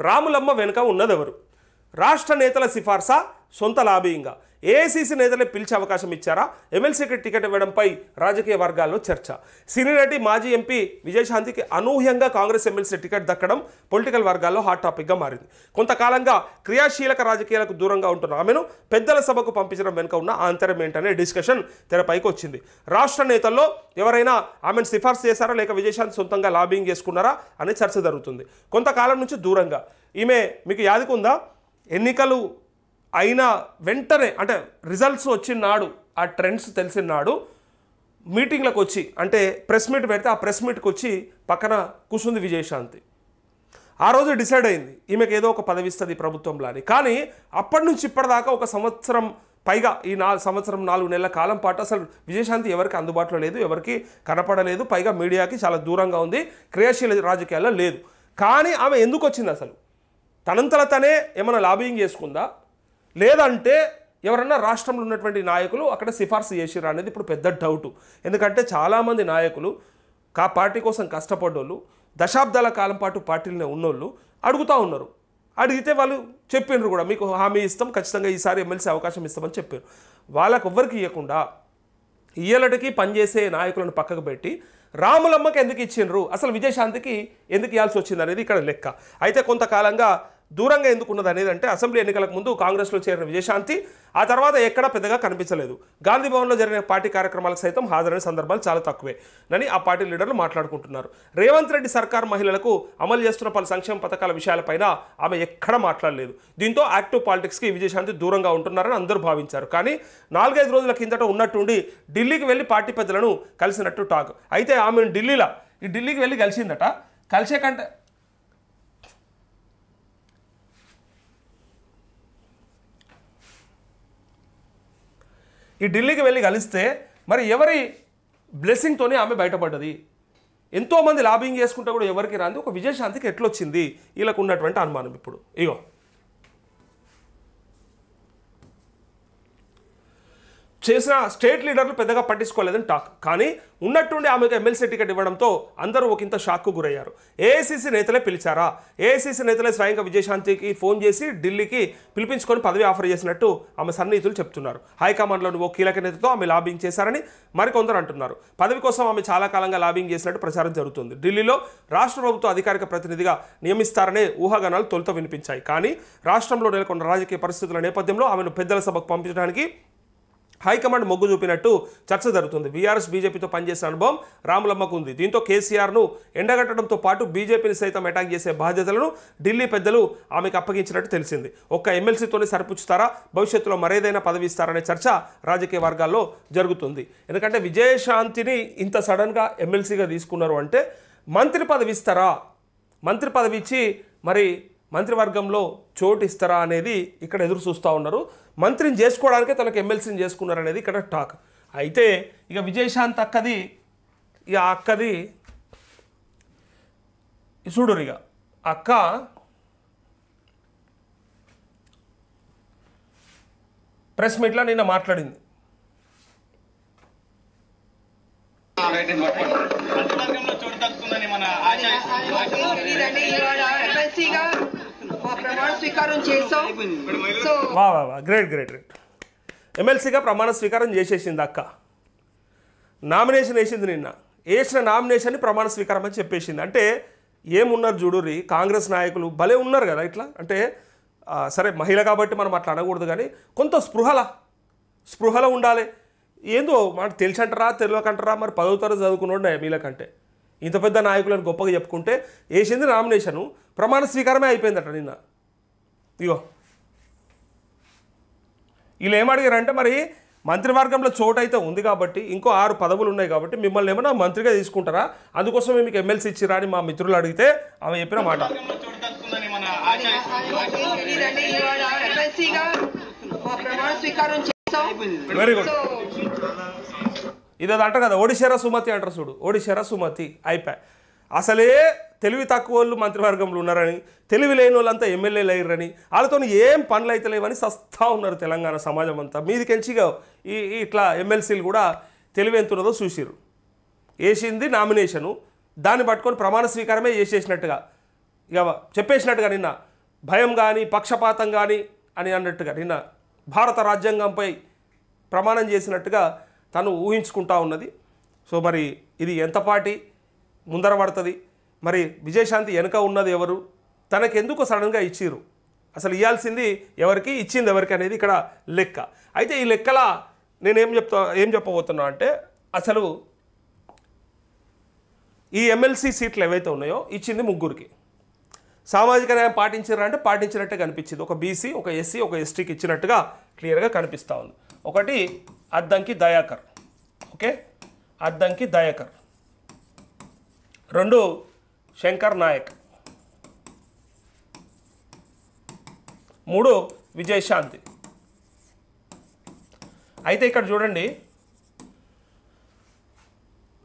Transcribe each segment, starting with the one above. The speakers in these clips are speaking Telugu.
రాములమ్మ వెనుక ఉన్నదెవరు? రాష్ట్ర నేతల సిఫార్సా, సొంత లాబీయింగా? ఏఐసీసీ నేతలే పిలిచే అవకాశం ఇచ్చారా? ఎమ్మెల్సీకి టికెట్ ఇవ్వడంపై రాజకీయ వర్గాల్లో చర్చ. సినీ నటి మాజీ ఎంపీ విజయశాంతికి అనూహ్యంగా కాంగ్రెస్ ఎమ్మెల్సీ టికెట్ దక్కడం పొలిటికల్ వర్గాల్లో హాట్ టాపిక్గా మారింది. కొంతకాలంగా క్రియాశీలక రాజకీయాలకు దూరంగా ఉంటున్న ఆమెను పెద్దల సభకు పంపించడం వెనుక ఉన్న ఆంతర్యం ఏంటనే డిస్కషన్ తెరపైకి వచ్చింది. రాష్ట్ర నేతల్లో ఎవరైనా ఆమెను సిఫార్సు చేశారా లేక విజయశాంతి సొంతంగా లాబింగ్ చేసుకున్నారా అనే చర్చ జరుగుతుంది. కొంతకాలం నుంచి దూరంగా ఈమె మీకు యాదికుందా? ఎన్నికలు అయినా వెంటనే అంటే రిజల్ట్స్ వచ్చిన నాడు, ఆ ట్రెండ్స్ తెలిసిన నాడు మీటింగ్లకు వచ్చి అంటే ప్రెస్ మీట్ పెడితే ఆ ప్రెస్ మీట్కి వచ్చి పక్కన కూర్చుంది విజయశాంతి. ఆ రోజు డిసైడ్ అయింది ఈమెకు ఏదో ఒక పదవి ఇస్తుంది ప్రభుత్వంలో అని. కానీ అప్పటి నుంచి ఇప్పటిదాకా ఒక సంవత్సరం పైగా ఈ సంవత్సరం 4 నెలల కాలం పాటు అసలు విజయశాంతి ఎవరికి అందుబాటులో లేదు, ఎవరికి కనపడలేదు, పైగా మీడియాకి చాలా దూరంగా ఉంది, క్రియాశీల రాజకీయాల్లో లేదు. కానీ ఆమె ఎందుకు వచ్చింది? అసలు తనంతల తనే ఏమైనా లాబింగ్ చేసుకుందా లేదంటే ఎవరన్నా రాష్ట్రంలో ఉన్నటువంటి నాయకులు అక్కడ సిఫార్సు చేసిరా అనేది ఇప్పుడు పెద్ద డౌటు. ఎందుకంటే చాలామంది నాయకులు పార్టీ కోసం కష్టపడ్డోళ్ళు, దశాబ్దాల కాలం పాటు పార్టీలోనే ఉన్నోళ్ళు అడుగుతూ ఉన్నారు. అడిగితే వాళ్ళు చెప్పినారు కూడా, మీకు హామీ ఇస్తాం, ఖచ్చితంగా ఈసారి ఎమ్మెల్సీ అవకాశం ఇస్తామని చెప్పారు. వాళ్ళకు ఎవ్వరికి ఇవ్వకుండా ఇయ్యలటికి పనిచేసే నాయకులను పక్కకు పెట్టి రాములమ్మకి ఎందుకు ఇచ్చిండ్రు, అసలు విజయశాంతికి ఎందుకు ఇవ్వాల్సి వచ్చింది అనేది ఇక్కడ లెక్క. అయితే కొంతకాలంగా దూరంగా ఎందుకున్నది అనేది అంటే అసెంబ్లీ ఎన్నికలకు ముందు కాంగ్రెస్లో చేరిన విజయశాంతి ఆ తర్వాత ఎక్కడా పెద్దగా కనిపించలేదు. గాంధీ భవన్లో జరిగిన పార్టీ కార్యక్రమాలకు సైతం హాజరైన సందర్భాలు చాలా తక్కువే అని ఆ పార్టీ లీడర్లు మాట్లాడుకుంటున్నారు. రేవంత్ రెడ్డి సర్కార్ మహిళలకు అమలు చేస్తున్న పలు సంక్షేమ పథకాల విషయాలపైన ఆమె ఎక్కడా మాట్లాడలేదు. దీంతో యాక్టివ్ పాలిటిక్స్కి విజయశాంతి దూరంగా ఉంటున్నారని అందరూ భావించారు. కానీ 4-5 రోజుల కిందట ఉన్నట్టుండి ఢిల్లీకి వెళ్ళి పార్టీ పెద్దలను కలిసినట్టు టాక్. అయితే ఆమెను ఢిల్లీకి వెళ్ళి కలిసిందట. కలిసే కంటే ఈ ఢిల్లీకి వెళ్ళి కలిస్తే మరి ఎవరి బ్లెస్సింగ్తోనే ఆమె బయటపడ్డది? ఎంతోమంది లాబింగ్ చేసుకుంటే కూడా ఎవరికి రాంది ఒక విజయశాంతికి ఎట్లొచ్చింది? వీళ్ళకు ఉన్నటువంటి అనుమానం ఇప్పుడు ఇగో. చేసిన స్టేట్ లీడర్లు పెద్దగా పట్టించుకోలేదని టాక్. కానీ ఉన్నట్టుండి ఆమెకు ఎమ్మెల్సీ టికెట్ ఇవ్వడంతో అందరూ ఒకంత షాక్కు గురయ్యారు. ఏఐసీసీ నేతలే పిలిచారా? ఏఐసీసీ నేతలే స్వయంగా విజయశాంతికి ఫోన్ చేసి ఢిల్లీకి పిలిపించుకొని పదవి ఆఫర్ చేసినట్టు ఆమె సన్నిహితులు చెప్తున్నారు. హైకమాండ్లోని ఓ కీలక నేతతో ఆమె లాబింగ్ చేశారని మరికొందరు అంటున్నారు. పదవి కోసం ఆమె చాలా కాలంగా లాబింగ్ చేసినట్టు ప్రచారం జరుగుతుంది. ఢిల్లీలో రాష్ట్ర ప్రభుత్వ అధికారిక ప్రతినిధిగా నియమిస్తారనే ఊహాగానాలు తొలుత వినిపించాయి. కానీ రాష్ట్రంలో నెలకొన్న రాజకీయ పరిస్థితుల నేపథ్యంలో ఆమెను పెద్దల సభకు పంపించడానికి హైకమాండ్ మొగ్గు చూపినట్టు చర్చ జరుగుతుంది. బీఆర్ఎస్ బీజేపీతో పనిచేసే అనుభవం రాములమ్మకు ఉంది. దీంతో కేసీఆర్ను ఎండగట్టడంతో పాటు బీజేపీని సైతం అటాక్ చేసే బాధ్యతలను ఢిల్లీ పెద్దలు ఆమెకు అప్పగించినట్టు తెలిసింది. ఒక్క ఎమ్మెల్సీతోనే సరిపుచ్చుతారా, భవిష్యత్తులో మరేదైనా పదవి ఇస్తారనే చర్చ రాజకీయ వర్గాల్లో జరుగుతుంది. ఎందుకంటే విజయశాంతిని ఇంత సడన్గా ఎమ్మెల్సీగా తీసుకున్నారు అంటే మంత్రి పదవి ఇస్తారా, మంత్రి పదవి ఇచ్చి మరి మంత్రివర్గంలో చోటు ఇస్తారా అనేది ఇక్కడ ఎదురు చూస్తూ ఉన్నారు. మంత్రిని చేసుకోవడానికే తనకు ఎమ్మెల్సీని చేసుకున్నారు అనేది ఇక్కడ టాక్. అయితే ఇక విజయశాంతి అక్కది చూడు, ఇక అక్క ప్రెస్ మీట్లో నిన్న మాట్లాడింది. గ్రేట్ ఎమ్మెల్సీగా ప్రమాణ స్వీకారం చేసేసింది అక్క. నామినేషన్ వేసింది. నిన్న వేసిన నామినేషన్ని ప్రమాణ స్వీకారం అని చెప్పేసింది. అంటే ఏమున్నారు చూడుర్రి, కాంగ్రెస్ నాయకులు భలే ఉన్నారు కదా. ఇట్లా అంటే సరే మహిళ కాబట్టి మనం అట్లా అనకూడదు, కానీ కొంత స్పృహలో ఉండాలి. ఏందో మనకు తెలిసి అంటారా తెలియకంటారా, మరి 10వ తరగతి చదువుకున్నాడు మీలకంటే ఇంత పెద్ద నాయకులను గొప్పగా చెప్పుకుంటే వేసింది నామినేషను, ప్రమాణ స్వీకారమే అయిపోయిందట నిన్న. ఇగో వీళ్ళు ఏమడిగారంటే మరి మంత్రివర్గంలో చోటు అయితే ఉంది కాబట్టి ఇంకో 6 పదవులు ఉన్నాయి కాబట్టి మిమ్మల్ని ఏమైనా మంత్రిగా తీసుకుంటారా, అందుకోసం మీకు ఎమ్మెల్సీ ఇచ్చిరా అని మా మిత్రులు అడిగితే ఆమె చెప్పిన మాట. Very good. ఇది అంట కదా ఓడిశేరా సుమతి అంటారు చూడు, ఓడిశేరా సుమతి అయిపోయి. అసలే తెలివి తక్కువ వాళ్ళు మంత్రివర్గంలో ఉన్నారని, తెలివి లేని వాళ్ళంతా ఎమ్మెల్యేలు అయ్యారని, వాళ్ళతో ఏం పనులు అయితే లేవని సస్తా ఉన్నారు తెలంగాణ సమాజం అంతా. మీదికెంచిగా ఇట్లా ఎమ్మెల్సీలు కూడా తెలివి ఎంత ఉన్నదో చూసిరు. వేసింది నామినేషను, దాన్ని పట్టుకొని ప్రమాణ స్వీకారమే చేసేసినట్టుగా ఇక చెప్పేసినట్టుగా నిన్న భయం కానీ పక్షపాతం కానీ అని అన్నట్టుగా నిన్న భారత రాజ్యాంగంపై ప్రమాణం చేసినట్టుగా తను ఊహించుకుంటా ఉన్నది. సో మరి ఇది ఎంత పార్టీ ముందర పడుతుంది, మరి విజయశాంతి వెనుక ఉన్నది ఎవరు, తనకెందుకు సడన్గా ఇచ్చిర్రు, అసలు ఇవ్వాల్సింది ఎవరికి ఇచ్చింది ఎవరికి అనేది ఇక్కడ లెక్క. అయితే ఈ లెక్కల నేనేం చెప్పబోతున్నా అంటే అసలు ఈ ఎమ్మెల్సీ సీట్లు ఏవైతే ఉన్నాయో ఇచ్చింది ముగ్గురికి. సామాజిక న్యాయం పాటించారా అంటే పాటించినట్టే కనిపించింది. ఒక బీసీ, ఒక ఎస్సీ, ఒక ఎస్టీకి ఇచ్చినట్టుగా క్లియర్గా కనిపిస్తూ ఉంది. ఒకటి అద్దంకి దయాకర్, ఓకే, అద్దంకి దయాకర్. రెండు శంకర్ నాయక్. మూడు విజయశాంతి. అయితే ఇక్కడ చూడండి,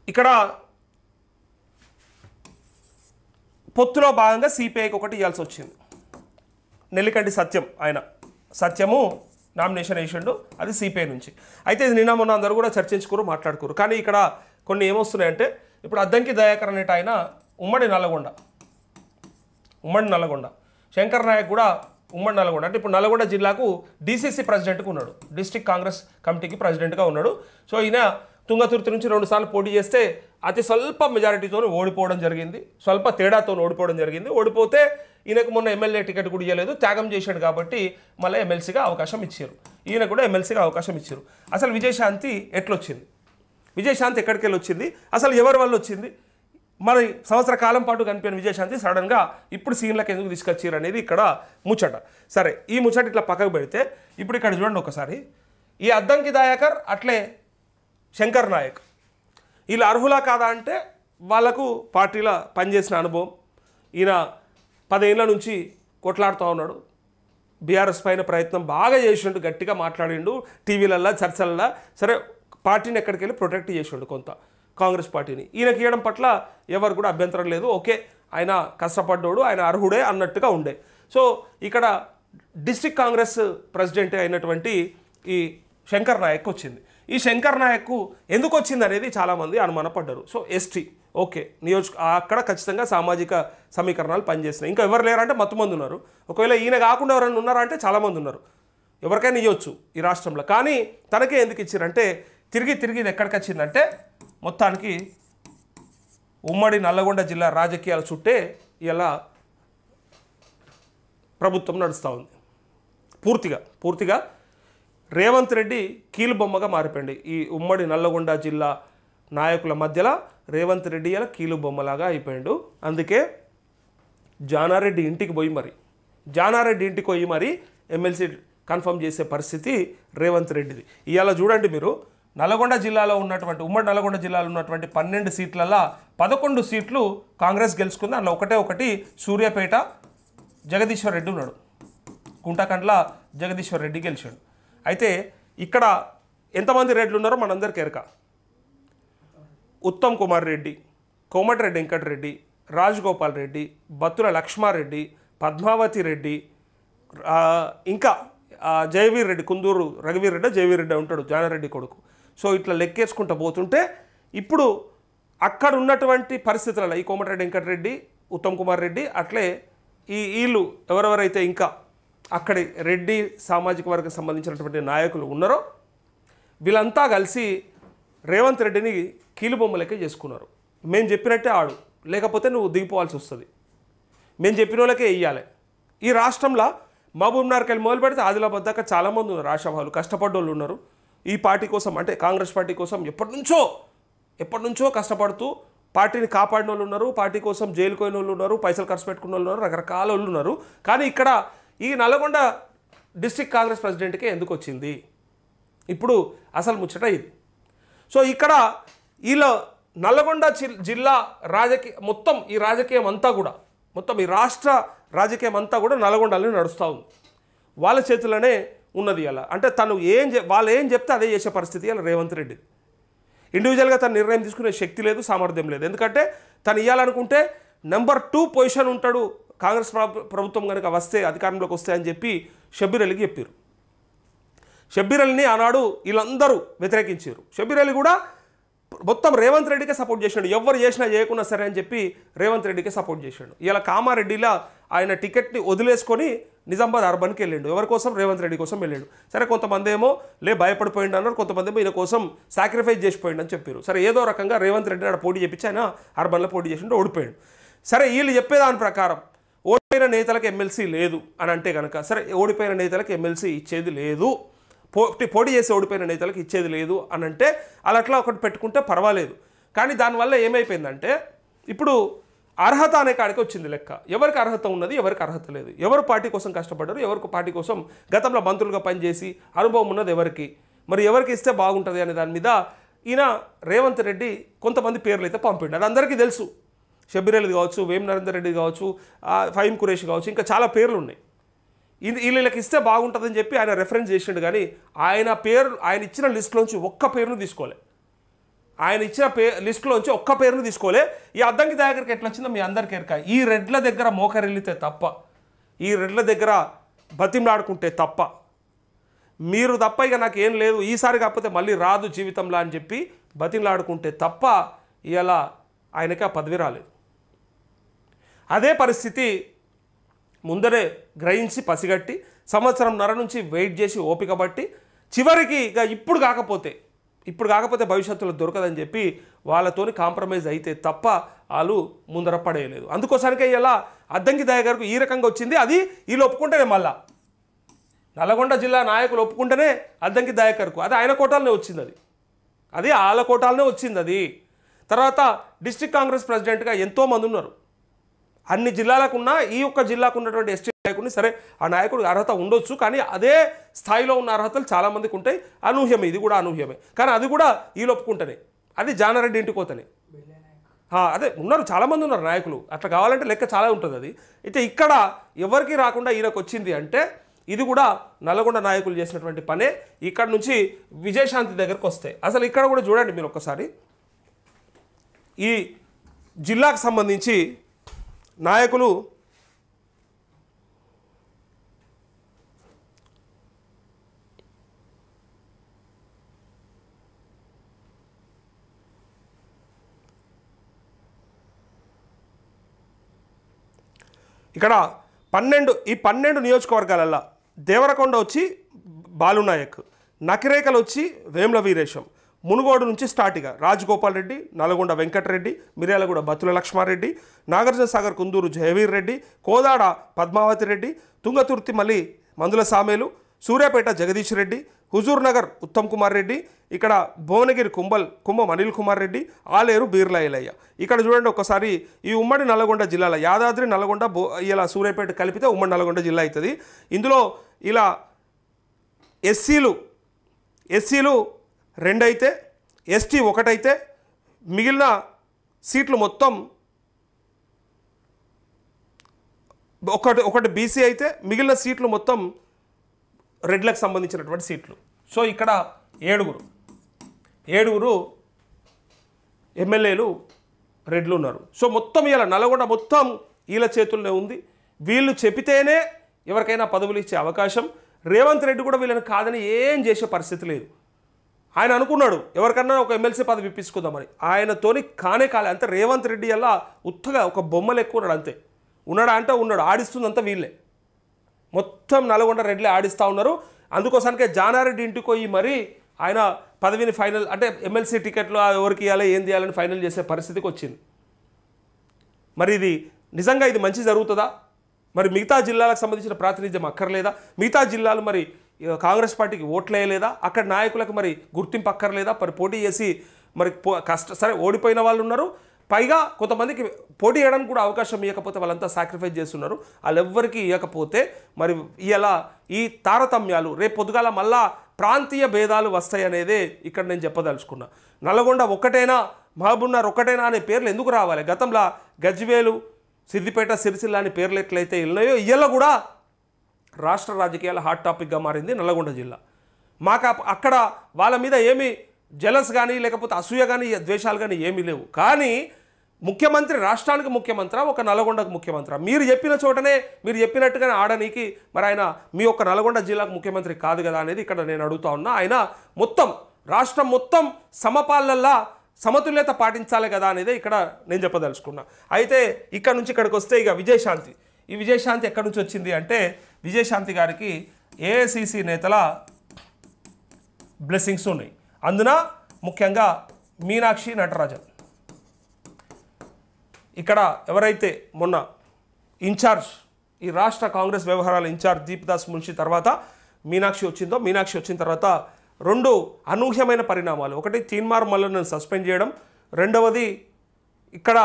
ఇక్కడ పొత్తులో భాగంగా సిపిఐకి ఒకటి ఇవ్వాల్సి వచ్చింది. నెల్లికంటి సత్యము నామినేషన్ వేసిండు, అది సిపిఐ నుంచి. అయితే ఇది నిన్న మొన్న అందరూ కూడా చర్చించుకోరు, మాట్లాడుకోరు. కానీ ఇక్కడ కొన్ని ఏమొస్తున్నాయంటే ఇప్పుడు అద్దంకి దయాకర్ అనేట ఆయన ఉమ్మడి నల్లగొండ, శంకర్ నాయక్ కూడా ఉమ్మడి నల్గొండ. అంటే ఇప్పుడు నల్గొండ జిల్లాకు డీసీసీ ప్రెసిడెంట్గా ఉన్నాడు, డిస్ట్రిక్ట్ కాంగ్రెస్ కమిటీకి ప్రెసిడెంట్గా ఉన్నాడు. సో ఈయన తుంగతుర్తి నుంచి 2 సార్లు పోటీ చేస్తే అతి స్వల్ప మెజారిటీతో ఓడిపోవడం జరిగింది, స్వల్ప తేడాతో ఓడిపోవడం జరిగింది. ఓడిపోతే ఈయనకు మొన్న ఎమ్మెల్యే టికెట్ కూడా ఇవ్వలేదు, త్యాగం చేశాడు కాబట్టి మళ్ళీ ఎమ్మెల్సీగా అవకాశం ఇచ్చారు. ఈయన కూడా ఎమ్మెల్సీగా అవకాశం ఇచ్చారు. అసలు విజయశాంతి ఎట్లొచ్చింది, విజయశాంతి ఎక్కడికి వెళ్ళి వచ్చింది, అసలు ఎవరి వల్ల వచ్చింది, మరి సంవత్సర కాలం పాటు కనిపించిన విజయశాంతి సడన్గా ఇప్పుడు సీన్లకు ఎందుకు తీసుకొచ్చారు అనేది ఇక్కడ ముచ్చట. సరే, ఈ ముచ్చట ఇట్లా పక్కకు పెడితే ఇప్పుడు ఇక్కడ చూడండి ఒకసారి, ఈ అద్దంకి దయాకర్ అట్లే శంకర్ నాయక్ వీళ్ళు అర్హులా కాదా అంటే వాళ్ళకు పార్టీలో పనిచేసిన అనుభవం. ఈయన 10 ఏళ్ళ నుంచి కొట్లాడుతూ ఉన్నాడు, బీఆర్ఎస్ పైన ప్రయత్నం బాగా చేసిండు, గట్టిగా మాట్లాడిండు టీవీలల్లో చర్చలల్లో. సరే, పార్టీని ఎక్కడికి వెళ్ళి ప్రొటెక్ట్ చేసిండు కొంత, కాంగ్రెస్ పార్టీని. ఈయనకి ఇవ్వడం పట్ల ఎవరు కూడా అభ్యంతరం లేదు, ఓకే ఆయన కష్టపడ్డాడు, ఆయన అర్హుడే అన్నట్టుగా ఉండే. సో ఇక్కడ డిస్ట్రిక్ట్ కాంగ్రెస్ ప్రెసిడెంట్ అయినటువంటి ఈ శంకర్ నాయక్ వచ్చింది. ఈ శంకర్ నాయక్కు ఎందుకు వచ్చింది అనేది చాలామంది అనుమానపడ్డారు. సో ఎస్టీ, ఓకే, అక్కడ ఖచ్చితంగా సామాజిక సమీకరణాలు పనిచేస్తున్నాయి. ఇంకా ఎవరు లేరంటే మొత్తమంది ఉన్నారు. ఒకవేళ ఈయన కాకుండా ఎవరైనా ఉన్నారా అంటే చాలామంది ఉన్నారు, ఎవరికైనా ఇవ్వచ్చు ఈ రాష్ట్రంలో. కానీ తనకే ఎందుకు ఇచ్చారంటే తిరిగి ఇది ఎక్కడికి వచ్చిందంటే మొత్తానికి ఉమ్మడి నల్లగొండ జిల్లా రాజకీయాల చుట్టే ఇలా ప్రభుత్వం నడుస్తూ ఉంది. పూర్తిగా రేవంత్ రెడ్డి కీలుబొమ్మగా మారిపోయింది. ఈ ఉమ్మడి నల్లగొండ జిల్లా నాయకుల మధ్యలో రేవంత్ రెడ్డి ఇలా కీలుబొమ్మలాగా అయిపోయాడు. అందుకే జానారెడ్డి ఇంటికి పోయి మరి ఎమ్మెల్సీ కన్ఫర్మ్ చేసే పరిస్థితి రేవంత్ రెడ్డిది. ఇవాళ చూడండి మీరు, నల్గొండ జిల్లాలో ఉన్నటువంటి ఉమ్మడి నల్గొండ జిల్లాలో ఉన్నటువంటి 12 సీట్లలో 11 సీట్లు కాంగ్రెస్ గెలుచుకుంది. అందులో ఒకటి సూర్యాపేట జగదీశ్వర్ రెడ్డి ఉన్నాడు, కుంటకండ్ల జగదీశ్వర్ రెడ్డి గెలిచాడు. అయితే ఇక్కడ ఎంతమంది రెడ్లు ఉన్నారో మనందరికీ ఎరక. ఉత్తమ్ కుమార్ రెడ్డి, కోమటిరెడ్డి వెంకటరెడ్డి, రాజగోపాల్ రెడ్డి, బత్తుల లక్ష్మారెడ్డి, పద్మావతి రెడ్డి, ఇంకా జయవీర్ రెడ్డి, కుందూరు రఘువీర్ రెడ్డి, జయవీర్ రెడ్డి ఉంటాడు, జానారెడ్డి కొడుకు. సో ఇట్లా లెక్కేసుకుంటూ పోతుంటే ఇప్పుడు అక్కడ ఉన్నటువంటి పరిస్థితులలో ఈ కోమటిరెడ్డి వెంకటరెడ్డి, ఉత్తమ్ కుమార్ రెడ్డి, అట్లే వీళ్ళు ఎవరెవరైతే ఇంకా అక్కడి రెడ్డి సామాజిక వర్గం సంబంధించినటువంటి నాయకులు ఉన్నారో వీళ్ళంతా కలిసి రేవంత్ రెడ్డిని కీలుబొమ్మలకే చేసుకున్నారు. మేము చెప్పినట్టే ఆడు, లేకపోతే నువ్వు దిగిపోవాల్సి వస్తుంది, మేము చెప్పిన వాళ్ళకే వెయ్యాలి. ఈ రాష్ట్రంలో మహబూబ్నగర్కి వెళ్ళి మొదలు పెడితే ఆదిలాబాద్ దాకా చాలామంది ఉన్నారు, ఆశావాళ్ళు, కష్టపడ్డోళ్ళు ఉన్నారు. ఈ పార్టీ కోసం అంటే కాంగ్రెస్ పార్టీ కోసం ఎప్పటి నుంచో కష్టపడుతూ పార్టీని కాపాడిన వాళ్ళు ఉన్నారు, పార్టీ కోసం జైలుకు పోయిన వాళ్ళు ఉన్నారు, పైసలు ఖర్చు పెట్టుకున్న వాళ్ళు ఉన్నారు, రకరకాల వాళ్ళు ఉన్నారు. కానీ ఇక్కడ ఈ నల్గొండ డిస్ట్రిక్ట్ కాంగ్రెస్ ప్రెసిడెంట్కే ఎందుకు వచ్చింది ఇప్పుడు అసలు ముచ్చట ఇది. సో ఇక్కడ వీళ్ళ నల్గొండ జిల్లా మొత్తం ఈ రాజకీయం అంతా కూడా, మొత్తం ఈ రాష్ట్ర రాజకీయం అంతా కూడా నల్గొండలోనే నడుస్తూ ఉంది, వాళ్ళ చేతుల్లోనే ఉన్నది. అలా అంటే వాళ్ళు ఏం చెప్తే అదే చేసే పరిస్థితి అలా రేవంత్ రెడ్డి. ఇండివిజువల్గా తన నిర్ణయం తీసుకునే శక్తి లేదు, సామర్థ్యం లేదు. ఎందుకంటే తను ఇవ్వాలనుకుంటే నెంబర్ 2 పొజిషన్ ఉంటాడు కాంగ్రెస్ ప్రభుత్వం కనుక వస్తే, అధికారంలోకి వస్తే అని చెప్పి షబ్బీర్ అలీకి చెప్పారు. షబ్బీర్ అలీని ఆనాడు వీళ్ళందరూ వ్యతిరేకించారు. షబ్బీర్ అలీ కూడా మొత్తం రేవంత్ రెడ్డికే సపోర్ట్ చేసాడు. ఎవరు చేసినా చేయకున్నా సరే అని చెప్పి రేవంత్ రెడ్డికే సపోర్ట్ చేశాడు. ఇలా కామారెడ్డిలా ఆయన టికెట్ని వదిలేసుకొని నిజామాబాద్ అర్బన్కి వెళ్ళాడు. ఎవరి కోసం? రేవంత్ రెడ్డి కోసం వెళ్ళాడు. సరే కొంతమంది ఏమో భయపడిపోయిండు అన్నారు, కొంతమంది ఏమో ఈయన కోసం సాక్రిఫైస్ చేసిపోయిండు అని చెప్పారు. సరే ఏదో రకంగా రేవంత్ రెడ్డిని ఆడ పోటీ చేపించి ఆయన అర్బన్లో పోటీ చేసిండు, ఓడిపోయాడు. సరే వీళ్ళు చెప్పేదాని ప్రకారం ఓడిపోయిన నేతలకు ఎమ్మెల్సీ లేదు అని అంటే కనుక, సరే ఓడిపోయిన నేతలకు ఎమ్మెల్సీ ఇచ్చేది లేదు, పోటీ చేసి ఓడిపోయిన నేతలకు ఇచ్చేది లేదు అని అంటే అట్లా ఒకటి పెట్టుకుంటే పర్వాలేదు. కానీ దానివల్ల ఏమైపోయిందంటే ఇప్పుడు అర్హత అనే కాడికి వచ్చింది లెక్క. ఎవరికి అర్హత ఉన్నది, ఎవరికి అర్హత లేదు, ఎవరు పార్టీ కోసం కష్టపడ్డారు, ఎవరికి పార్టీ కోసం గతంలో మంత్రులుగా పనిచేసి అనుభవం ఉన్నది ఎవరికి, మరి ఎవరికి ఇస్తే బాగుంటుంది అనే దాని మీద ఈయన రేవంత్ రెడ్డి కొంతమంది పేర్లు అయితే పంపిండు. అది అందరికీ తెలుసు. షబ్బీర్ అలీ కావచ్చు, వేం నరేందర్ రెడ్డి కావచ్చు, ఫహీం ఖురేషి కావచ్చు, ఇంకా చాలా పేర్లు ఉన్నాయి. వీళ్ళకి ఇస్తే బాగుంటుందని చెప్పి ఆయన రెఫరెన్స్ చేసిండు. కానీ ఆయన ఇచ్చిన లిస్టులోంచి ఒక్క పేరును తీసుకోలే. ఆయన ఇచ్చిన లిస్టులోంచి ఒక్క పేరును తీసుకోలే. ఈ అద్దంకి దగ్గరికి ఎట్లా వచ్చిందో మీ అందరికీ ఎరక. ఈ రెడ్ల దగ్గర మోకరిల్లితే తప్ప, ఈ రెడ్ల దగ్గర బతిమలాడుకుంటే తప్ప, మీరు తప్ప ఇక నాకు ఏం లేదు, ఈసారి కాకపోతే మళ్ళీ రాదు జీవితంలో అని చెప్పి బతిమలాడుకుంటే తప్ప ఇలా ఆయనకి ఆ పదవి రాలేదు. అదే పరిస్థితి ముందరే గ్రహించి పసిగట్టి సంవత్సరంన్నర నుంచి వెయిట్ చేసి ఓపిక బట్టి చివరికి ఇక ఇప్పుడు కాకపోతే భవిష్యత్తులో దొరకదని చెప్పి వాళ్ళతోని కాంప్రమైజ్ అయితే తప్ప వాళ్ళు ముందర పడేయలేదు. అందుకోసానికే ఇలా అద్దంకి దయాకర్కు ఈ రకంగా వచ్చింది. అది వీళ్ళు ఒప్పుకుంటేనే, మళ్ళా నల్గొండ జిల్లా నాయకులు ఒప్పుకుంటేనే అద్దంకి దయాకర్కు అది ఆయన కోటాలనే వచ్చింది, అది వాళ్ళ కోటాలనే వచ్చింది. అది తర్వాత డిస్ట్రిక్ట్ కాంగ్రెస్ ప్రెసిడెంట్గా ఎంతోమంది ఉన్నారు. అన్ని జిల్లాలకున్నా ఈ ఒక్క జిల్లాకు ఉన్నటువంటి ఎస్టీ నాయకుడిని, సరే ఆ నాయకుడికి అర్హత ఉండొచ్చు, కానీ అదే స్థాయిలో ఉన్న అర్హతలు చాలామందికి ఉంటాయి. అనూహ్యమే, ఇది కూడా అనూహ్యమే. కానీ అది కూడా వీళ్ళు ఒప్పుకుంటేనే, అది జానారెడ్డి ఇంటికి పోతేనే. అదే ఉన్నారు, చాలామంది ఉన్నారు నాయకులు. అట్లా కావాలంటే లెక్క చాలా ఉంటుంది. అది అయితే ఇక్కడ ఎవరికి రాకుండా ఈయనకు వచ్చింది అంటే ఇది కూడా నల్గొండ నాయకులు చేసినటువంటి పనే. ఇక్కడ నుంచి విజయశాంతి దగ్గరకు వస్తాయి. అసలు ఇక్కడ కూడా చూడండి మీరు ఒక్కసారి, ఈ జిల్లాకు సంబంధించి నాయకులు ఇక్కడ 12 నియోజకవర్గాలల్లో దేవరకొండ వచ్చి బాలునాయక్, నకిరేకలు వచ్చి వేముల వీరేశం, మునుగోడు నుంచి స్టార్ట్ ఇక రాజగోపాల్ రెడ్డి, నల్గొండ వెంకటరెడ్డి, మిర్యాలగూడ బత్తుల లక్ష్మారెడ్డి, నాగార్జున సాగర్ కుందూరు జయవీర్ రెడ్డి, కోదాడ పద్మావతి రెడ్డి, తుంగతుర్తి మళ్ళీ మందుల సామేలు, సూర్యాపేట జగదీష్ రెడ్డి, హుజూర్ నగర్ ఉత్తమ్ కుమార్ రెడ్డి, ఇక్కడ భువనగిరి కుంభం అనిల్ కుమార్ రెడ్డి, ఆలేరు బీర్ల ఎలయ్య. ఇక్కడ చూడండి ఒక్కసారి, ఈ ఉమ్మడి నల్గొండ జిల్లాల యాదాద్రి నల్గొండ ఇలా సూర్యాపేట కలిపితే ఉమ్మడి నల్గొండ జిల్లా అవుతుంది. ఇందులో ఇలా ఎస్సీలు 2 అయితే, ఎస్టీ 1 అయితే, మిగిలిన సీట్లు మొత్తం ఒకటి బీసీ అయితే, మిగిలిన సీట్లు మొత్తం రెడ్లకు సంబంధించినటువంటి సీట్లు. సో ఇక్కడ 7 ఎమ్మెల్యేలు రెడ్లు ఉన్నారు. సో మొత్తం ఇలా నల్గొండ మొత్తం వీళ్ళ చేతుల్లోనే ఉంది. వీళ్ళు చెబితేనే ఎవరికైనా పదవులు ఇచ్చే అవకాశం. రేవంత్ రెడ్డి కూడా వీళ్ళని కాదని ఏం చేసే పరిస్థితి లేదు. ఆయన అనుకున్నాడు ఎవరికన్నా ఒక ఎమ్మెల్సీ పదవి ఇప్పించుకుందామని, ఆయనతోని కానే అంతే. రేవంత్ రెడ్డి అలా ఉత్తగా ఒక బొమ్మలు ఎక్కువ ఉన్నాడు అంతే. ఉన్నాడు, ఆడిస్తుందంతా వీళ్ళే. మొత్తం నల్గొండ రెడ్లే ఆడిస్తూ ఉన్నారు. అందుకోసానికే జానారెడ్డి ఇంటికి పోయి మరి ఆయన పదవిని ఫైనల్ అంటే ఎమ్మెల్సీ టికెట్లు ఎవరికి ఇవ్వాలి, ఏం చేయాలని ఫైనల్ చేసే పరిస్థితికి వచ్చింది. మరి ఇది నిజంగా ఇది మంచి జరుగుతుందా? మరి మిగతా జిల్లాలకు సంబంధించిన ప్రాతినిధ్యం అక్కర్లేదా? మిగతా జిల్లాలు మరి కాంగ్రెస్ పార్టీకి ఓట్లు వేయలేదా? అక్కడ నాయకులకు మరి గుర్తింపు అక్కర్లేదా? మరి పోటీ చేసి మరి సరే ఓడిపోయిన వాళ్ళు ఉన్నారు, పైగా కొంతమందికి పోటీ చేయడానికి కూడా అవకాశం ఇవ్వకపోతే వాళ్ళంతా సాక్రిఫైస్ చేస్తున్నారు. వాళ్ళెవ్వరికి ఇవ్వకపోతే మరి ఇలా ఈ తారతమ్యాలు రేపు పొద్దుగాల మళ్ళా ప్రాంతీయ భేదాలు వస్తాయి అనేదే ఇక్కడ నేను చెప్పదలుచుకున్నా. నల్గొండ ఒక్కటైనా, మహబూబ్నగర్ ఒక్కటైనా అనే పేర్లు ఎందుకు రావాలి? గతంలో గజ్వేలు, సిద్దిపేట, సిరిసిల్ల అనే పేర్లు ఎట్లయితే ఉన్నాయో ఇవాళ కూడా రాష్ట్ర రాజకీయాల హాట్ టాపిక్గా మారింది నల్గొండ జిల్లా. మాకు అక్కడ వాళ్ళ మీద ఏమీ జలస్ కానీ లేకపోతే అసూయ కానీ ద్వేషాలు కానీ ఏమీ లేవు. కానీ ముఖ్యమంత్రి రాష్ట్రానికి ముఖ్యమంత్రి, ఒక నల్గొండకు ముఖ్యమంత్రి. మీరు చెప్పిన చోటనే మీరు చెప్పినట్టుగానే ఆడనీకి మరి ఆయన మీ యొక్క నల్గొండ జిల్లాకు ముఖ్యమంత్రి కాదు కదా అనేది ఇక్కడ నేను అడుగుతా ఉన్నా. ఆయన మొత్తం రాష్ట్రం మొత్తం సమపాలనల్లా సమతుల్యత పాటించాలి కదా అనేది ఇక్కడ నేను చెప్పదలుచుకున్నా. అయితే ఇక్కడ నుంచి ఇక్కడికి వస్తే ఇక విజయశాంతి, ఈ విజయశాంతి ఎక్కడి నుంచి వచ్చింది అంటే విజయశాంతి గారికి ఏఐసిసి నేతల బ్లెస్సింగ్స్ ఉన్నాయి. అందున ముఖ్యంగా మీనాక్షి నటరాజన్, ఇక్కడ ఎవరైతే మొన్న ఇన్ఛార్జ్ ఈ రాష్ట్ర కాంగ్రెస్ వ్యవహారాల ఇన్ఛార్జ్ దీప్దాస్ మున్షి తర్వాత మీనాక్షి వచ్చిందో, మీనాక్షి వచ్చిన తర్వాత 2 అనూహ్యమైన పరిణామాలు. ఒకటి తీన్మార్ మల్లను సస్పెండ్ చేయడం, రెండవది ఇక్కడ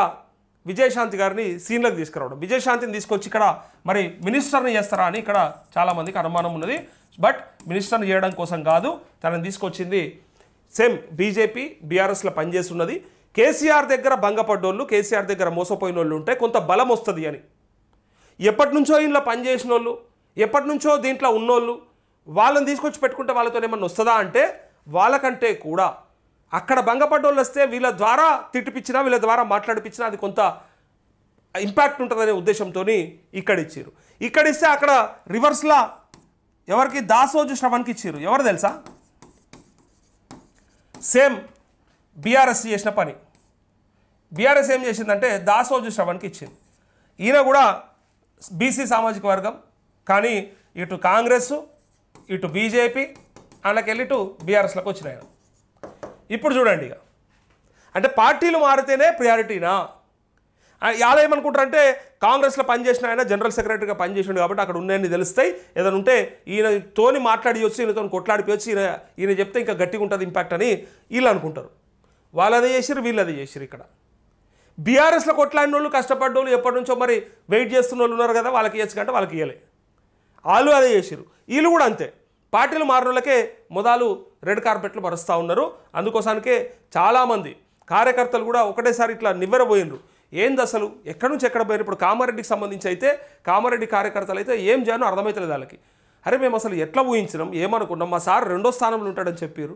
విజయశాంతి గారిని సీన్లకు తీసుకురావడం. విజయశాంతిని తీసుకొచ్చి ఇక్కడ మరి మినిస్టర్ని చేస్తారా అని ఇక్కడ చాలామందికి అనుమానం ఉన్నది. బట్ మినిస్టర్ని చేయడం కోసం కాదు, తనని తీసుకొచ్చింది సేమ్ బీజేపీ బీఆర్ఎస్లో పనిచేస్తున్నది. కేసీఆర్ దగ్గర భంగపడ్డోళ్ళు, కేసీఆర్ దగ్గర మోసపోయిన వాళ్ళు ఉంటే కొంత బలం వస్తుంది అని. ఎప్పటి నుంచో ఇంట్లో పనిచేసిన వాళ్ళు, ఎప్పటి నుంచో దీంట్లో ఉన్నోళ్ళు, వాళ్ళని తీసుకొచ్చి పెట్టుకుంటే వాళ్ళతో ఏమన్నా వస్తుందా అంటే వాళ్ళకంటే కూడా అక్కడ భంగపడ్డోళ్ళు వస్తే వీళ్ళ ద్వారా తిట్టిపించినా, వీళ్ళ ద్వారా మాట్లాడిపించినా అది కొంత ఇంపాక్ట్ ఉంటుందనే ఉద్దేశంతో ఇక్కడ ఇచ్చారు. ఇక్కడ ఇస్తే అక్కడ రివర్స్లా ఎవరికి దాసోజు శ్రవణ్కి ఇచ్చారు. ఎవరు తెలుసా? సేమ్ బీఆర్ఎస్ చేసిన పని. బీఆర్ఎస్ ఏం చేసిందంటే దాసోజు శ్రవణ్కి ఇచ్చింది. ఈయన కూడా బీసీ సామాజిక వర్గం, కానీ ఇటు కాంగ్రెస్ ఇటు బీజేపీ వాళ్ళకెళ్ళి ఇటు బీఆర్ఎస్లోకి వచ్చిన ఆయన. ఇప్పుడు చూడండి, ఇక అంటే పార్టీలు మారితేనే ప్రియారిటీనా? ఇలా ఏమనుకుంటారంటే కాంగ్రెస్లో పనిచేసిన ఆయన జనరల్ సెక్రటరీగా పనిచేసిండు కాబట్టి అక్కడ ఉన్నాయని తెలుస్తాయి, ఏదైనా ఉంటే ఈయనతోని మాట్లాడియొచ్చు, ఈయనతో కొట్లాడిపోవచ్చు, ఈయన చెప్తే ఇంకా గట్టిగా ఉంటుంది ఇంపాక్ట్ అని వీళ్ళు అనుకుంటారు. వాళ్ళు అదే చేసిరు, వీళ్ళు అదే చేసిరు. ఇక్కడ బీఆర్ఎస్లో కొట్లాడిన వాళ్ళు, కష్టపడ్డోళ్ళు, ఎప్పటి నుంచో మరి వెయిట్ చేస్తున్న వాళ్ళు ఉన్నారు కదా, వాళ్ళకి ఇవ్వచ్చు కంటే వాళ్ళకి ఇవ్వలే. వాళ్ళు అదే చేసిరు, వీళ్ళు కూడా అంతే. పార్టీలు మారిన వాళ్ళకే మొదలు రెడ్ కార్పెట్లు మరుస్తూ ఉన్నారు. అందుకోసానికే చాలామంది కార్యకర్తలు కూడా ఒకటేసారి ఇట్లా నివ్వెరబోయినరు. ఏంది అసలు ఎక్కడి నుంచి ఎక్కడ పోయారు? ఇప్పుడు కామారెడ్డికి సంబంధించి అయితే కామారెడ్డి కార్యకర్తలు అయితే ఏం చేయాలో అర్థమవుతలేదు వాళ్ళకి. అరే మేము అసలు ఎట్లా ఊహించినాం, ఏమనుకున్నాం, మా సార్ 2వ స్థానంలో ఉంటాడని చెప్పారు.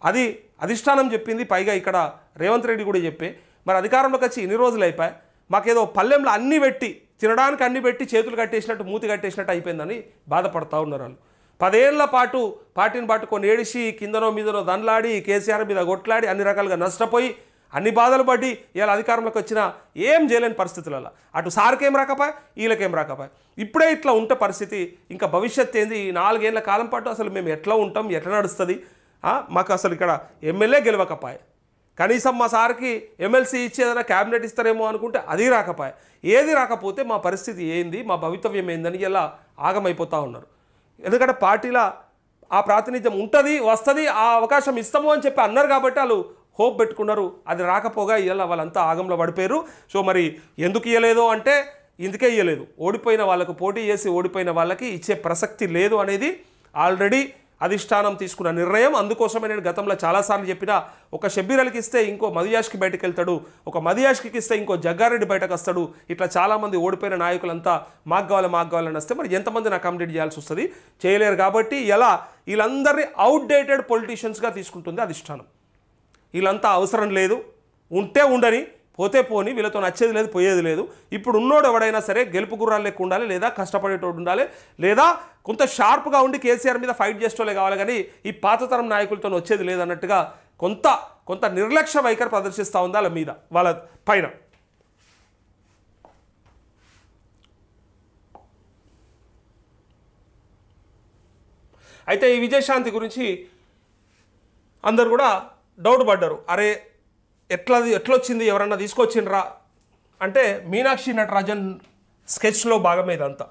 అది అధిష్టానం చెప్పింది, పైగా ఇక్కడ రేవంత్ రెడ్డి కూడా చెప్పే. మరి అధికారంలోకి వచ్చి ఇన్ని రోజులు అయిపోయి మాకేదో పల్లెంలో అన్నీ పెట్టి తినడానికి అన్నీ పెట్టి చేతులు కట్టేసినట్టు మూతి కట్టేసినట్టు అయిపోయిందని బాధపడతా ఉన్నారు వాళ్ళు. 10 ఏళ్ల పాటు పార్టీని పట్టుకొని ఏడిసి కిందనో మీదనో దండలాడి కేసీఆర్ మీద కొట్లాడి అన్ని రకాలుగా నష్టపోయి అన్ని బాధలు పడి ఇలా అధికారంలోకి వచ్చినా ఏం చేయలేని పరిస్థితులలో అటు సార్కేం రాకపోయా, వీళ్ళకేం రాకపోయా. ఇప్పుడే ఇట్లా ఉంటే పరిస్థితి ఇంకా భవిష్యత్తు ఏంది? ఈ 4 ఏళ్ల కాలం పాటు అసలు మేము ఎట్లా ఉంటాం, ఎట్లా నడుస్తుంది? మాకు అసలు ఇక్కడ ఎమ్మెల్యే గెలవకపోయా, కనీసం మా సార్కి ఎమ్మెల్సీ ఇచ్చి ఏదైనా క్యాబినెట్ ఇస్తారేమో అనుకుంటే అది రాకపోయా. ఏది రాకపోతే మా పరిస్థితి ఏంది, మా భవితవ్యం ఏందని ఇలా ఆగమైపోతూ ఉన్నారు. ఎందుకంటే పార్టీలో ఆ ప్రాతినిధ్యం ఉంటుంది, వస్తుంది, ఆ అవకాశం ఇస్తాము అని చెప్పి అన్నారు కాబట్టి వాళ్ళు హోప్ పెట్టుకున్నారు. అది రాకపోగా ఇలా వాళ్ళంతా ఆగంలో పడిపోయారు. సో మరి ఎందుకు ఇవ్వలేదు అంటే ఇందుకే ఇవ్వలేదు. ఓడిపోయిన వాళ్ళకు, పోటీ చేసి ఓడిపోయిన వాళ్ళకి ఇచ్చే ప్రసక్తి లేదు అనేది ఆల్రెడీ అధిష్టానం తీసుకున్న నిర్ణయం. అందుకోసమే నేను గతంలో చాలాసార్లు చెప్పిన, ఒక షబ్బీర్ అలీకి ఇస్తే ఇంకో మదియాష్కి బయటకు వెళ్తాడు, ఒక మదియాష్కి ఇస్తే ఇంకో జగ్గారెడ్డి బయటకు వస్తాడు. ఇట్లా చాలామంది ఓడిపోయిన నాయకులంతా మాకు కావాలని వస్తే మరి ఎంతమందిని అకామిడేట్ చేయాల్సి వస్తుంది? చేయలేరు. కాబట్టి ఎలా వీళ్ళందరినీ అవుట్డేటెడ్ పొలిటీషియన్స్గా తీసుకుంటుంది అధిష్టానం. వీళ్ళంతా అవసరం లేదు, ఉంటే ఉండని, పోతే పోని, వీళ్ళతో నచ్చేది లేదు, పోయేది లేదు. ఇప్పుడు ఉన్నోడు ఎవడైనా సరే గెలుపు గుర్రాలు లెక్క ఉండాలి, లేదా కష్టపడేటోడు ఉండాలి, లేదా కొంత షార్ప్గా ఉండి కేసీఆర్ మీద ఫైట్ చేసేటోళ్ళే కావాలి. కానీ ఈ పాతతరం నాయకులతో వచ్చేది లేదన్నట్టుగా కొంత నిర్లక్ష్య వైఖరి ప్రదర్శిస్తూ ఉంది వాళ్ళ మీద, వాళ్ళ పైన. అయితే ఈ విజయశాంతి గురించి అందరు కూడా డౌట్ పడ్డారు. అరే ఎట్లొచ్చింది, ఎవరన్నా తీసుకొచ్చిండ్రా అంటే మీనాక్షి నటరాజన్ స్కెచ్లో భాగమే ఇదంతా.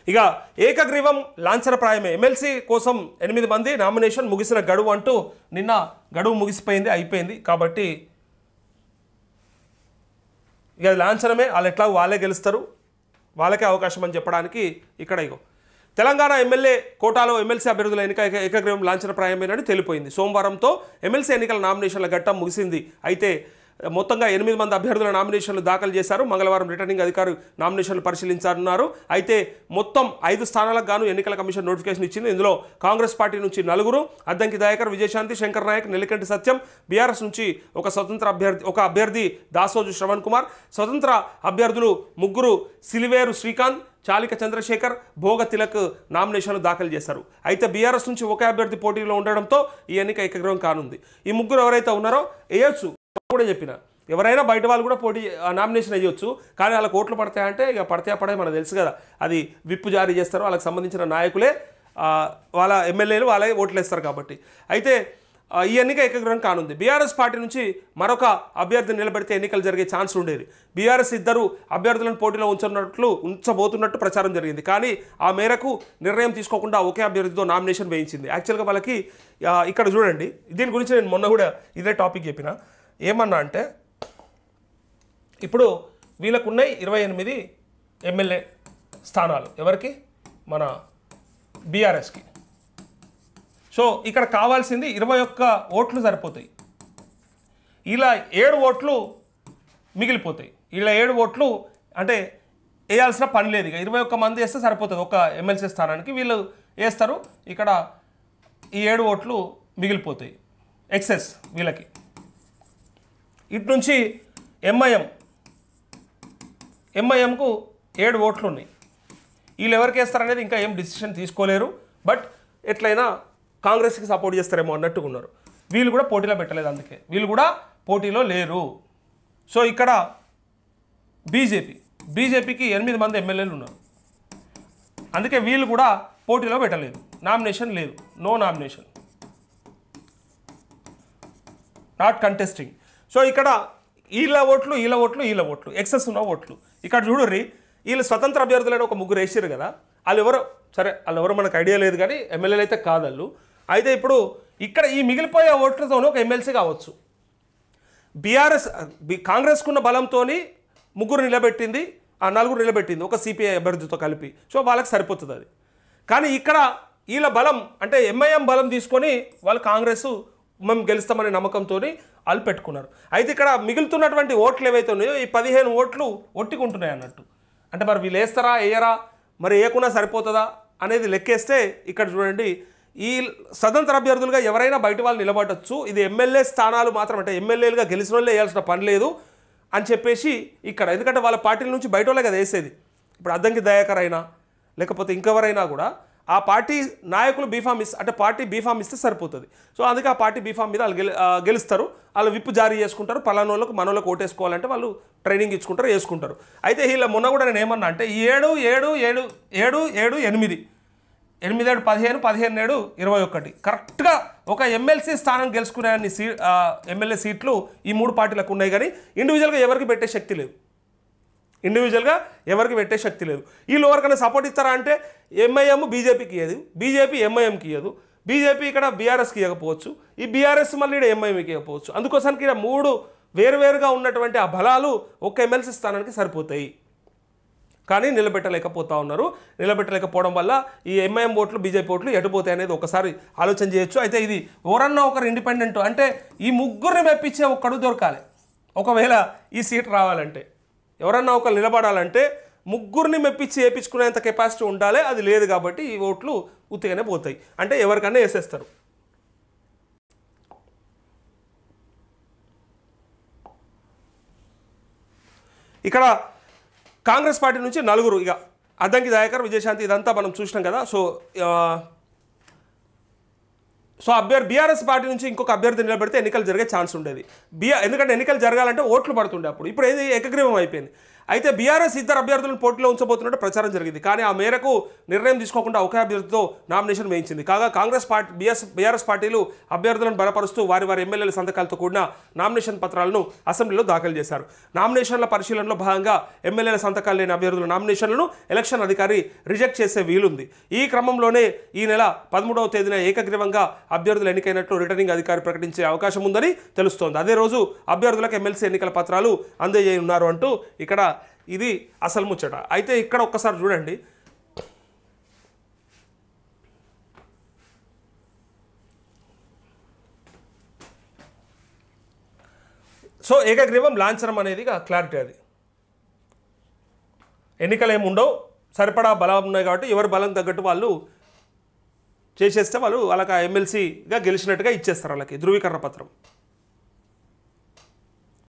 ఇక ఏకగ్రీవం లాంఛనప్రాయమే. ఎమ్మెల్సీ కోసం 8 మంది నామినేషన్ ముగిసిన గడువు అంటూ నిన్న గడువు ముగిసిపోయింది, అయిపోయింది. కాబట్టి ఇక లాంఛనమే, వాళ్ళు ఎట్లా వాళ్ళే గెలుస్తారు, వాళ్ళకే అవకాశం అని చెప్పడానికి ఇక్కడ ఇగో తెలంగాణ ఎమ్మెల్యే కోటాలో ఎమ్మెల్సీ అభ్యర్థుల ఎన్నిక ఏకగ్రీవం లాంఛనప్రాయమేనని తెలిపోయింది. సోమవారంతో ఎమ్మెల్సీ ఎన్నికల నామినేషన్ల ఘట్టం ముగిసింది. అయితే మొత్తంగా 8 మంది అభ్యర్థుల నామినేషన్లు దాఖలు చేశారు. మంగళవారం రిటర్నింగ్ అధికారి నామినేషన్లు పరిశీలించనున్నారు. అయితే మొత్తం 5 స్థానాలకు గాను ఎన్నికల కమిషన్ నోటిఫికేషన్ ఇచ్చింది. ఇందులో కాంగ్రెస్ పార్టీ నుంచి 4, అద్దంకి దయాకర్, విజయశాంతి, శంకర్ నాయక్, నెల్లికంటి సత్యం, బీఆర్ఎస్ నుంచి ఒక అభ్యర్థి దాసోజు శ్రవణ్ కుమార్, స్వతంత్ర అభ్యర్థులు 3 సిలివేరు శ్రీకాంత్, చాలిక చంద్రశేఖర్, భోగ తిలక్ నామినేషన్లు దాఖలు చేశారు. అయితే బీఆర్ఎస్ నుంచి ఒకే అభ్యర్థి పోటీలో ఉండడంతో ఈ ఎన్నిక ఏకగ్రీవం కానుంది. ఈ 3 ఎవరైతే ఉన్నారో వేయొచ్చు కూడా చెప్పిన ఎవరైనా బయట వాళ్ళు కూడా పోటీ నామినేషన్ వేయొచ్చు. కానీ వాళ్ళకి ఓట్లు పడతాయంటే ఇక పడతాయి మనకు తెలుసు కదా, అది విప్పు జారీ చేస్తారు, వాళ్ళకి సంబంధించిన నాయకులే వాళ్ళ ఎమ్మెల్యేలు వాళ్ళే ఓట్లు వేస్తారు కాబట్టి. అయితే ఈ ఎన్నిక ఏకగ్రీవం కానుంది. బీఆర్ఎస్ పార్టీ నుంచి మరొక అభ్యర్థిని నిలబెడితే ఎన్నికలు జరిగే ఛాన్స్ ఉండేది. బీఆర్ఎస్ 2 అభ్యర్థులను పోటీలో ఉంచబోతున్నట్టు ప్రచారం జరిగింది. కానీ ఆ మేరకు నిర్ణయం తీసుకోకుండా ఒకే అభ్యర్థితో నామినేషన్ వేయించింది. యాక్చువల్గా వాళ్ళకి ఇక్కడ చూడండి, దీని గురించి నేను మొన్న కూడా ఇదే టాపిక్ చెప్పిన. ఏమన్నా అంటే ఇప్పుడు వీళ్ళకున్నాయి 28 ఎమ్మెల్యే స్థానాలు. ఎవరికి? మన బీఆర్ఎస్కి. సో ఇక్కడ కావాల్సింది 21 ఓట్లు సరిపోతాయి. ఇలా 7 ఓట్లు మిగిలిపోతాయి. ఇలా 7 ఓట్లు అంటే వేయాల్సిన పని లేదు. ఇక 21 మంది వేస్తే సరిపోతుంది ఒక ఎమ్మెల్సీ స్థానానికి. వీళ్ళు వేస్తారు, ఇక్కడ ఈ 7 ఓట్లు మిగిలిపోతాయి ఎక్సెస్ వీళ్ళకి. ఇటు నుంచి ఎంఐఎంకు 7 ఓట్లు ఉన్నాయి. వీళ్ళు ఎవరికి వేస్తారనేది ఇంకా ఏం డిసిషన్ తీసుకోలేరు. బట్ ఎట్లయినా కాంగ్రెస్కి సపోర్ట్ చేస్తారేమో అన్నట్టుగా ఉన్నారు. వీళ్ళు కూడా పోటీలో పెట్టలేదు, అందుకే వీళ్ళు కూడా పోటీలో లేరు. సో ఇక్కడ బీజేపీకి 8 మంది ఎమ్మెల్యేలు ఉన్నారు, అందుకే వీళ్ళు కూడా పోటీలో పెట్టలేదు. నామినేషన్ లేదు, no nomination, not contesting. So ఇక్కడ వీళ్ళ ఓట్లు ఎక్సెస్ ఉన్న ఓట్లు. ఇక్కడ చూడుర్రి, వీళ్ళు స్వతంత్ర అభ్యర్థులైన ఒక 3 వేసారు కదా, వాళ్ళు ఎవరో మనకు ఐడియా లేదు, కానీ ఎమ్మెల్యేలు అయితే కాదు వాళ్ళు. అయితే ఇప్పుడు ఇక్కడ ఈ మిగిలిపోయే ఓట్లతోనే ఒక ఎమ్మెల్సీ కావచ్చు. కాంగ్రెస్కున్న బలంతో 3 నిలబెట్టింది, 4 నిలబెట్టింది ఒక సిపిఐ అభ్యర్థితో కలిపి. సో వాళ్ళకి సరిపోతుంది అది. కానీ ఇక్కడ వీళ్ళ బలం అంటే ఎంఐఎం బలం తీసుకొని వాళ్ళు కాంగ్రెస్ మేము గెలుస్తామనే నమ్మకంతో వాళ్ళు పెట్టుకున్నారు. అయితే ఇక్కడ మిగులుతున్నటువంటి ఓట్లు ఏవైతే ఉన్నాయో ఈ 15 ఓట్లు ఒట్టుకుంటున్నాయి అన్నట్టు. అంటే మరి వీళ్ళు వేస్తారా వేయరా, మరి వేయకుండా సరిపోతుందా అనేది లెక్కేస్తే ఇక్కడ చూడండి, ఈ స్వతంత్ర అభ్యర్థులుగా ఎవరైనా బయట వాళ్ళు నిలబడవచ్చు. ఇది ఎమ్మెల్యే స్థానాలు మాత్రం, అంటే ఎమ్మెల్యేలుగా గెలిచిన వాళ్ళే వేయాల్సిన పని లేదు అని చెప్పేసి ఇక్కడ. ఎందుకంటే వాళ్ళ పార్టీల నుంచి బయట వాళ్ళే కదా వేసేది. ఇప్పుడు అద్దంకి దయాకర్ అయినా లేకపోతే ఇంకెవరైనా కూడా ఆ పార్టీ నాయకులు పార్టీ బీఫామ్ ఇస్తే సరిపోతుంది. సో అందుకే ఆ పార్టీ బీఫామ్ మీద వాళ్ళు గెలుస్తారు, వాళ్ళు విప్పు జారీ చేసుకుంటారు. పలానా వాళ్ళకు మనోళ్ళకి ఓటేసుకోవాలంటే వాళ్ళు ట్రైనింగ్ ఇచ్చుకుంటారు, వేసుకుంటారు. అయితే వీళ్ళ మొన్న కూడా నేను ఏమన్నా అంటే 7, 7, 7, 7, 7, 8, 8, 7, 15, 15, 7, 21 కరెక్ట్గా ఒక ఎమ్మెల్సీ స్థానం గెలుచుకునే ఎమ్మెల్యే సీట్లు ఈ 3 పార్టీలకు ఉన్నాయి. కానీ ఇండివిజువల్గా ఎవరికి పెట్టే శక్తి లేదు. వీళ్ళు ఎవరికైనా సపోర్ట్ ఇస్తారా అంటే ఎంఐఎం బీజేపీకి ఇయ్యదు, బీజేపీ ఎంఐఎంకి ఇయ్యదు, బీజేపీ ఇక్కడ బీఆర్ఎస్కి ఇవ్వకపోవచ్చు, ఈ బీఆర్ఎస్ మళ్ళీ ఇక్కడ ఎంఐఎంకి ఇవ్వకపోవచ్చు. అందుకోసానికి ఇక్కడ 3 వేరువేరుగా ఉన్నటువంటి ఆ బలాలు ఒక ఎమ్మెల్సీ స్థానానికి సరిపోతాయి. కానీ నిలబెట్టలేకపోవడం వల్ల ఈ ఎంఐఎం ఓట్లు బీజేపీ ఓట్లు ఎటుపోతాయి అనేది ఒకసారి ఆలోచన చేయొచ్చు. అయితే ఇది ఎవరన్నా ఒకరు ఇండిపెండెంట్ అంటే ఈ 3 మెప్పించే ఒక్కడు దొరకాలి. ఒకవేళ ఈ సీట్ రావాలంటే ఎవరన్నా ఒకరు నిలబడాలంటే 3 మెప్పించి వేయించుకునేంత కెపాసిటీ ఉండాలి. అది లేదు కాబట్టి ఈ ఓట్లు ఉత్తిగానే పోతాయి, అంటే ఎవరికన్నా వేసేస్తారు. ఇక్కడ కాంగ్రెస్ పార్టీ నుంచి 4 ఇక అద్దంకి దయాకర్, విజయశాంతి ఇదంతా మనం చూసినాం కదా. సో బీఆర్ఎస్ పార్టీ నుంచి ఇంకొక అభ్యర్థి నిలబెడితే ఎన్నికలు జరిగే ఛాన్స్ ఉండేది. ఎందుకంటే ఎన్నికలు జరగాలంటే ఓట్లు పడుతుండే అప్పుడు. ఇప్పుడు ఏది ఏకగ్రీవం అయిపోయింది. అయితే బీఆర్ఎస్ 2 అభ్యర్థులను పోటీలో ఉంచబోతున్నట్టు ప్రచారం జరిగింది. కానీ ఆ మేరకు నిర్ణయం తీసుకోకుండా ఒకే అభ్యర్థితో నామినేషన్ వేయించింది. కాగా కాంగ్రెస్ పార్టీ బీఆర్ఎస్ పార్టీలు అభ్యర్థులను బలపరుస్తూ వారి ఎమ్మెల్యేల సంతకాలతో కూడిన నామినేషన్ పత్రాలను అసెంబ్లీలో దాఖలు చేశారు. నామినేషన్ల పరిశీలనలో భాగంగా ఎమ్మెల్యేల సంతకాలు లేని అభ్యర్థుల నామినేషన్లను ఎలక్షన్ అధికారి రిజెక్ట్ చేసే వీలుంది. ఈ క్రమంలోనే ఈ నెల 13వ తేదీన ఏకగ్రీవంగా అభ్యర్థులు ఎన్నికైనట్లు రిటర్నింగ్ అధికారి ప్రకటించే అవకాశం ఉందని తెలుస్తోంది. అదే రోజు అభ్యర్థులకు ఎమ్మెల్సీ ఎన్నికల పత్రాలు అందజేయనున్నారు అంటూ ఇక్కడ ఇది అసలు ముచ్చట. అయితే ఇక్కడ ఒక్కసారి చూడండి, సో ఏకగ్రీవం లాంఛనం అనేది క్లారిటీ. అది ఎన్నికలు ఏమి ఉండవు, సరిపడా బలం ఉన్నాయి కాబట్టి ఎవరి బలం తగ్గట్టు వాళ్ళు చేసేస్తే వాళ్ళకి ఎమ్మెల్సీగా గెలిచినట్టుగా ఇచ్చేస్తారు వాళ్ళకి ధృవీకరణ పత్రం.